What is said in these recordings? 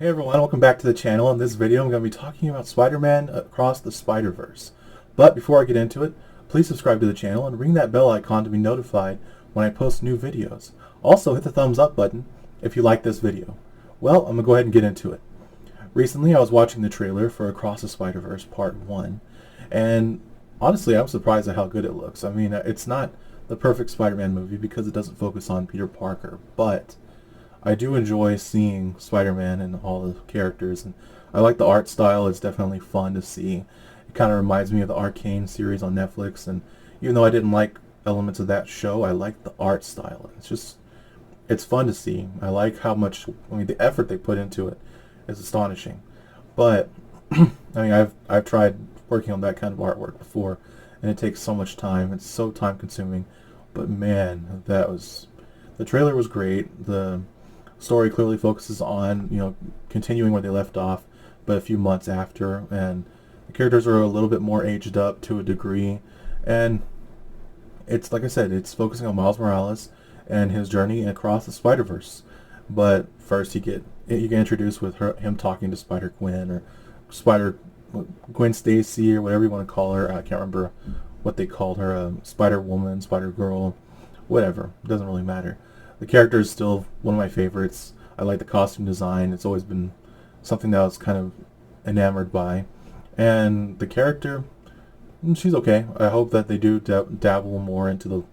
Hey everyone, welcome back to the channel. In this video I'm going to be talking about Spider-Man Across the Spider-Verse. But before I get into it, please subscribe to the channel and ring that bell icon to be notified when I post new videos. Also hit the thumbs up button if you like this video. Well, I'm going to go ahead and get into it. Recently I was watching the trailer for Across the Spider-Verse Part 1, and honestly I'm surprised at how good it looks. I mean, it's not the perfect Spider-Man movie because it doesn't focus on Peter Parker, but I do enjoy seeing Spider-Man and all the characters, and I like the art style. It's definitely fun to see. It kind of reminds me of the Arcane series on Netflix, and even though I didn't like elements of that show, I like the art style. It's fun to see. I like how much, the effort they put into it is astonishing. But, I've tried working on that kind of artwork before, and it takes so much time. It's so time consuming. But man, the trailer was great. The story clearly focuses on, continuing where they left off, but a few months after, and the characters are a little bit more aged up to a degree, and it's, like I said, it's focusing on Miles Morales and his journey across the Spider-Verse. But first you get introduced with him talking to Spider-Gwen, or Gwen Stacy, or whatever you want to call her. I can't remember what they called her, Spider-Woman, Spider-Girl, whatever, it doesn't really matter. The character is still one of my favorites. I like the costume design. It's always been something that I was kind of enamored by. And the character, she's okay. I hope that they do dabble more into the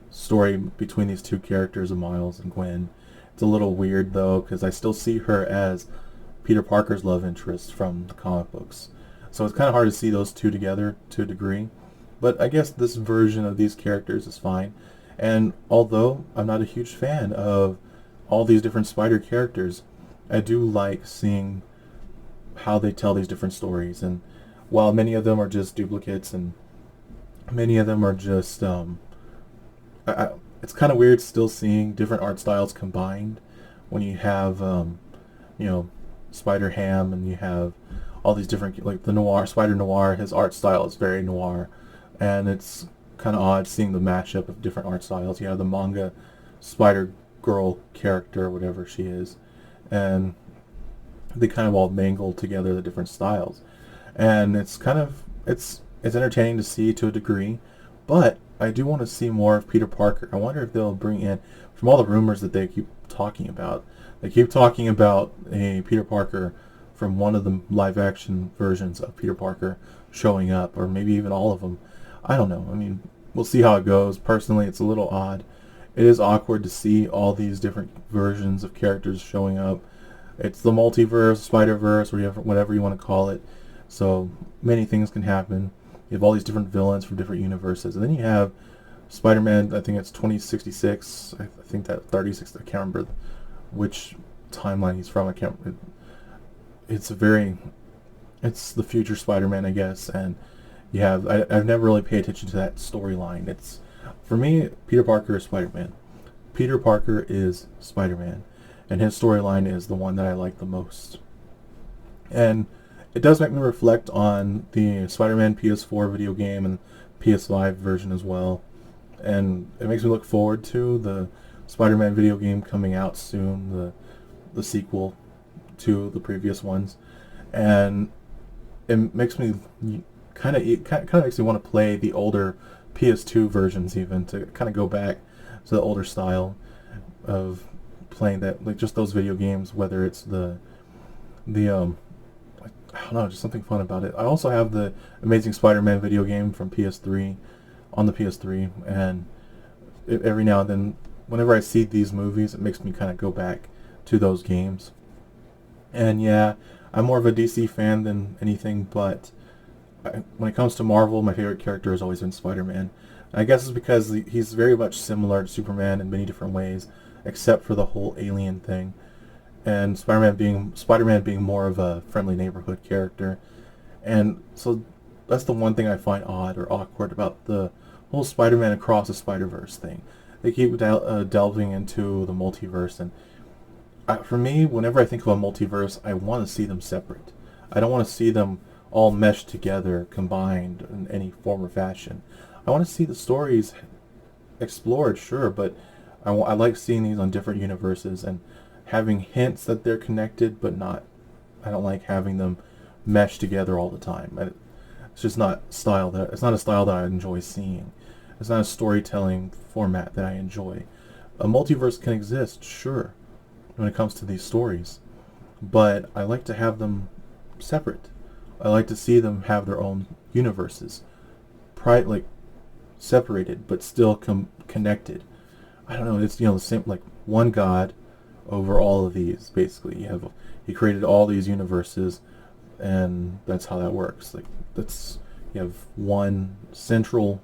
story between these two characters of Miles and Gwen. It's a little weird, though, because I still see her as Peter Parker's love interest from the comic books. So it's kind of hard to see those two together to a degree. But I guess this version of these characters is fine. And although I'm not a huge fan of all these different Spider characters, I do like seeing how they tell these different stories. And while many of them are just duplicates, and many of them are just, it's kind of weird still seeing different art styles combined when you have, Spider-Ham, and you have all these different, like the Noir, Spider-Noir, his art style is very noir, and it's kind of odd seeing the matchup of different art styles. You have the manga Spider-Girl character, whatever she is, and they kind of all mangle together the different styles. And it's entertaining to see to a degree, but I do want to see more of Peter Parker. I wonder if they'll bring in, from all the rumors that they keep talking about, a Peter Parker from one of the live-action versions of Peter Parker showing up, or maybe even all of them. I don't know. I mean, we'll see how it goes. Personally, it's a little odd. It is awkward to see all these different versions of characters showing up. It's the multiverse, Spiderverse, or whatever you want to call it. So many things can happen. You have all these different villains from different universes. And then you have Spider-Man, I think it's 2066. I think that 36, I can't remember which timeline he's from. It's the future Spider-Man, I guess, and I've never really paid attention to that storyline. For me, Peter Parker is Spider-Man. Peter Parker is Spider-Man, and his storyline is the one that I like the most. And it does make me reflect on the Spider-Man PS4 video game and PS5 version as well. And it makes me look forward to the Spider-Man video game coming out soon, the sequel to the previous ones. And it makes me kind of makes me want to play the older PS2 versions, even to kind of go back to the older style of playing that, like just those video games, whether it's the I don't know, just something fun about it. I also have the Amazing Spider-Man video game from PS3 on the PS3, and every now and then, whenever I see these movies, it makes me kind of go back to those games. And yeah, I'm more of a DC fan than anything, but when it comes to Marvel, my favorite character has always been Spider-Man. And I guess it's because he's very much similar to Superman in many different ways, except for the whole alien thing. And Spider-Man being more of a friendly neighborhood character. And so that's the one thing I find odd or awkward about the whole Spider-Man Across the Spider-Verse thing. They keep delving into the multiverse, and for me, whenever I think of a multiverse, I want to see them separate. I don't want to see them all meshed together, combined in any form or fashion. I want to see the stories explored, sure, but I like seeing these on different universes and having hints that they're connected, but not I don't like having them mesh together all the time. It's just not it's not a style that I enjoy seeing. It's not a storytelling format that I enjoy. A multiverse can exist, sure, when it comes to these stories, but I like to have them separate. I like to see them have their own universes, like separated but still connected. I don't know. It's the same, like one God over all of these. Basically, he created all these universes, and that's how that works. Like you have one central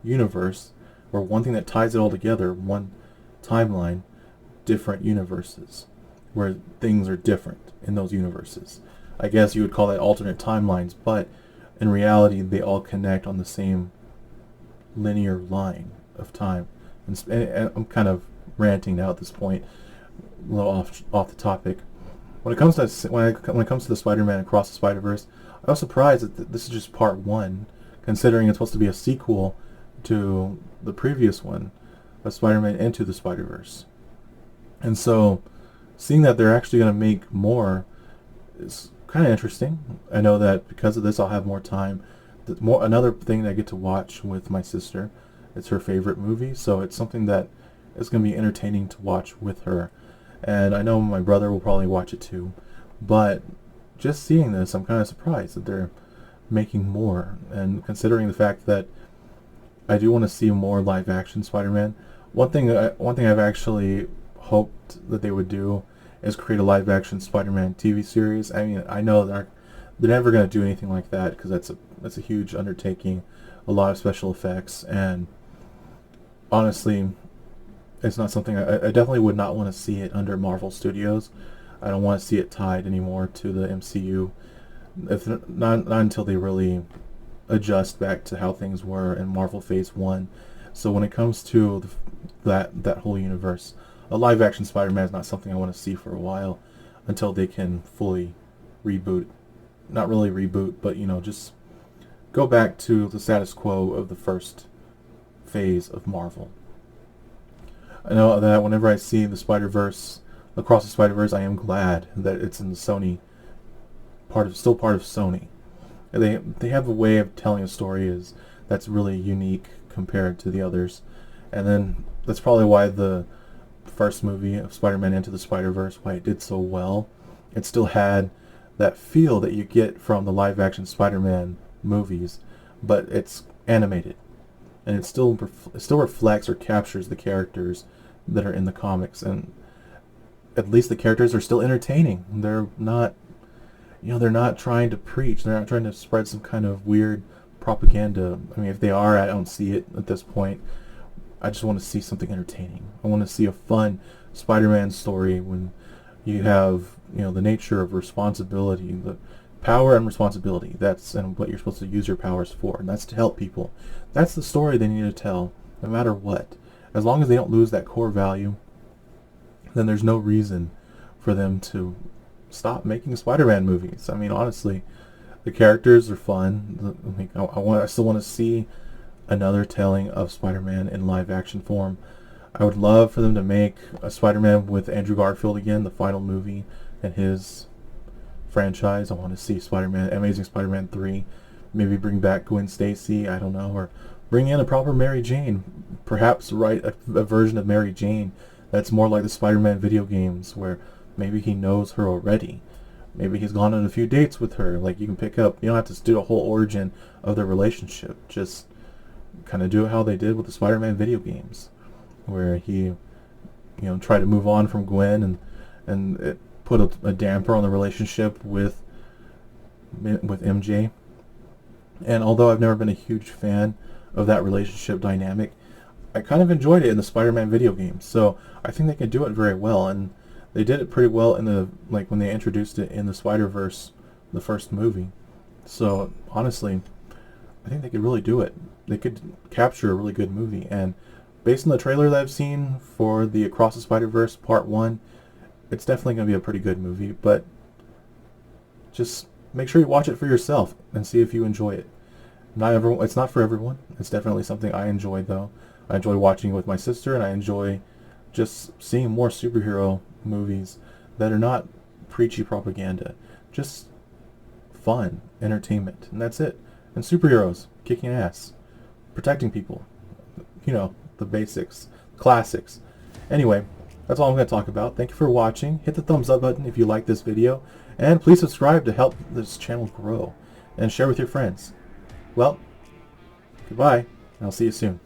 universe, or one thing that ties it all together, one timeline, different universes where things are different in those universes. I guess you would call that alternate timelines, but in reality they all connect on the same linear line of time. And I'm kind of ranting now at this point, a little off the topic. When it comes to the Spider-Man Across the Spider-Verse, I was surprised that this is just part one, considering it's supposed to be a sequel to the previous one, of Spider-Man Into the Spider-Verse. And so, seeing that they're actually going to make more is kind of interesting. I know that because of this, I'll have more time. Another thing that I get to watch with my sister. It's her favorite movie, so it's something that is going to be entertaining to watch with her. And I know my brother will probably watch it too. But just seeing this, I'm kind of surprised that they're making more. And considering the fact that I do want to see more live-action Spider-Man, one thing I've actually hoped that they would do is create a live-action Spider-Man TV series. I mean, I know they're never going to do anything like that because that's a huge undertaking, a lot of special effects, and honestly, it's not something I definitely would not want to see it under Marvel Studios. I don't want to see it tied anymore to the MCU, if not until they really adjust back to how things were in Marvel Phase 1. So when it comes to that whole universe, a live-action Spider-Man is not something I want to see for a while until they can fully reboot. Not really reboot, but just go back to the status quo of the first phase of Marvel. I know that whenever I see the Spider-Verse, Across the Spider-Verse, I am glad that it's in the Sony still part of Sony. They have a way of telling a story that's really unique compared to the others, and then that's probably why the first movie of Spider-Man Into the Spider-Verse, why it did so well. It still had that feel that you get from the live-action Spider-Man movies, but it's animated, and it still reflects or captures the characters that are in the comics, and at least the characters are still entertaining. They're not, they're not trying to preach. They're not trying to spread some kind of weird propaganda. I mean, if they are, I don't see it at this point. I just want to see something entertaining. I want to see a fun Spider-Man story when you have, the nature of responsibility, the power and responsibility. And what you're supposed to use your powers for, and that's to help people. That's the story they need to tell, no matter what. As long as they don't lose that core value, then there's no reason for them to stop making Spider-Man movies. I mean, honestly, the characters are fun. I still want to see another telling of Spider-Man in live-action form. I would love for them to make a Spider-Man with Andrew Garfield again, the final movie in his franchise. I want to see Amazing Spider-Man 3. Maybe bring back Gwen Stacy, I don't know, or bring in a proper Mary Jane. Perhaps write a version of Mary Jane that's more like the Spider-Man video games, where maybe he knows her already. Maybe he's gone on a few dates with her. Like, you can pick up, you don't have to do a whole origin of their relationship. Just kind of do it how they did with the Spider-Man video games, where he, tried to move on from Gwen, and it put a damper on the relationship with MJ. And although I've never been a huge fan of that relationship dynamic, I kind of enjoyed it in the Spider-Man video games. So I think they can do it very well, and they did it pretty well when they introduced it in the Spider-Verse, the first movie. So honestly, I think they could really do it. They could capture a really good movie, and based on the trailer that I've seen for the Across the Spider-Verse Part 1, it's definitely going to be a pretty good movie, but just make sure you watch it for yourself and see if you enjoy it. It's not for everyone. It's definitely something I enjoy, though. I enjoy watching it with my sister, and I enjoy just seeing more superhero movies that are not preachy propaganda. just fun entertainment, and that's it. And superheroes kicking ass, protecting people, you know, the basics, classics. Anyway, that's all I'm going to talk about. Thank you for watching. Hit the thumbs up button if you like this video, and please subscribe to help this channel grow, and share with your friends. Well, goodbye, and I'll see you soon.